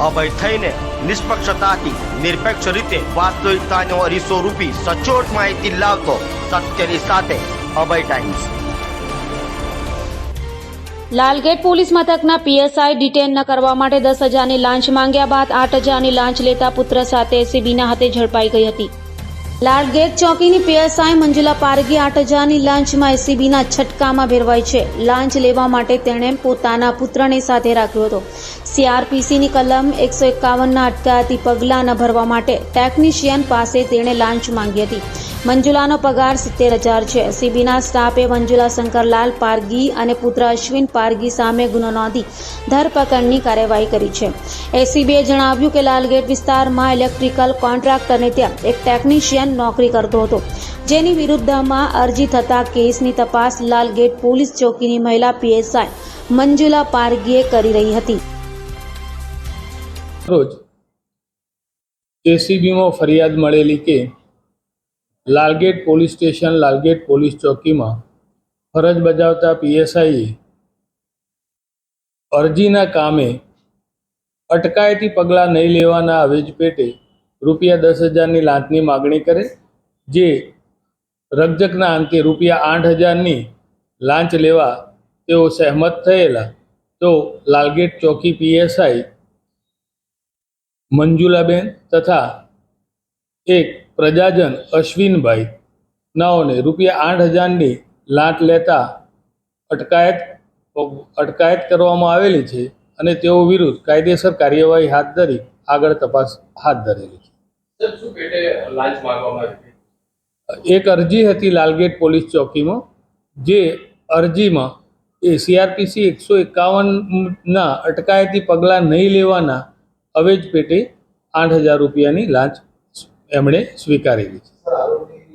અભય થઈને નિષ્પક્ષતાથી નિરપેક્ષ રીતે વાસ્તવિકતાનો અરીસો રૂપી સચોટ માહિતી લાવતો સત્યની સાથે અભય ટાઈમ્સ। લાલગેટ પોલીસ મથકના પીએસઆઈ ડિટેન ન કરવા માટે 10,000ની લાંચ માંગ્યા બાદ 8,000ની લાંચ લેતા પુત્ર સાથે એસીબીના હાથે ઝડપાઈ ગઈ હતી। લાલગેટ ચોકીની પીએસઆઈ મંજુલા પારગી 8,000ની લાંચમાં એસીબીના છટકામાં ભેરવાઈ છે। લાંચ લેવા માટે તેણે પોતાના પુત્રને સાથે રાખ્યો હતો। સીઆરપીસીની કલમ 151ના અટકાયતી પગલાં ન ભરવા માટે ટેકનિશિયન પાસે તેણે લાંચ માંગી હતી। મંજુલાનો પગાર 70,000 છે। એસીબીના સ્ટાફે મંજુલા શંકરલાલ પારગી અને પુત્ર અશ્વિન પારગી સામે ગુનો નોંધી ધરપકડની કાર્યવાહી કરી છે। એસીબીએ જણાવ્યું કે લાલગેટ વિસ્તારમાં ઇલેક્ટ્રિકલ કોન્ટ્રાક્ટરને ત્યાં એક ટેકનિશિયન નોકરી કરતો હતો, જેની વિરુદ્ધમાં અરજી થતા કેસની તપાસ લાલગેટ પોલીસ ચોકીની મહિલા પીએસઆઈ મંજુલા પારગીએ કરી રહી હતી। રોજ એસીબીમાં ફરિયાદ મળેલી કે Lalgate police station Lalgate police ચોકીમાં ફરજ બજાવતા પીએસઆઈએ અરજીના કામે અટકાયતી પગલાં નહીં લેવાના અવેજ પેટે રૂપિયા 10,000ની લાંચની માગણી કરે, જે રકઝકના અંતે રૂપિયા 8,000ની લાંચ લેવા તેઓ સહેમત થયેલા। તો લાલગેટ ચોકી પીએસઆઈ મંજુલાબેન તથા એક પ્રજાજન અશ્વિનભાઈ નાઓને રૂપિયા 8,000ની લાંચ લેતા અટકાયત કરવામાં આવેલી છે અને તેઓ વિરુદ્ધ કાયદેસર કાર્યવાહી હાથ ધરી આગળ તપાસ હાથ ધરેલી છે। એક અરજી હતી લાલગેટ પોલીસ ચોકીમાં, જે અરજીમાં એ સીઆરપીસી 151ના અટકાયતી પગલાં નહીં લેવાના અવેજ પેટે 8,000 રૂપિયાની લાંચ એમણે સ્વીકારેલી છે।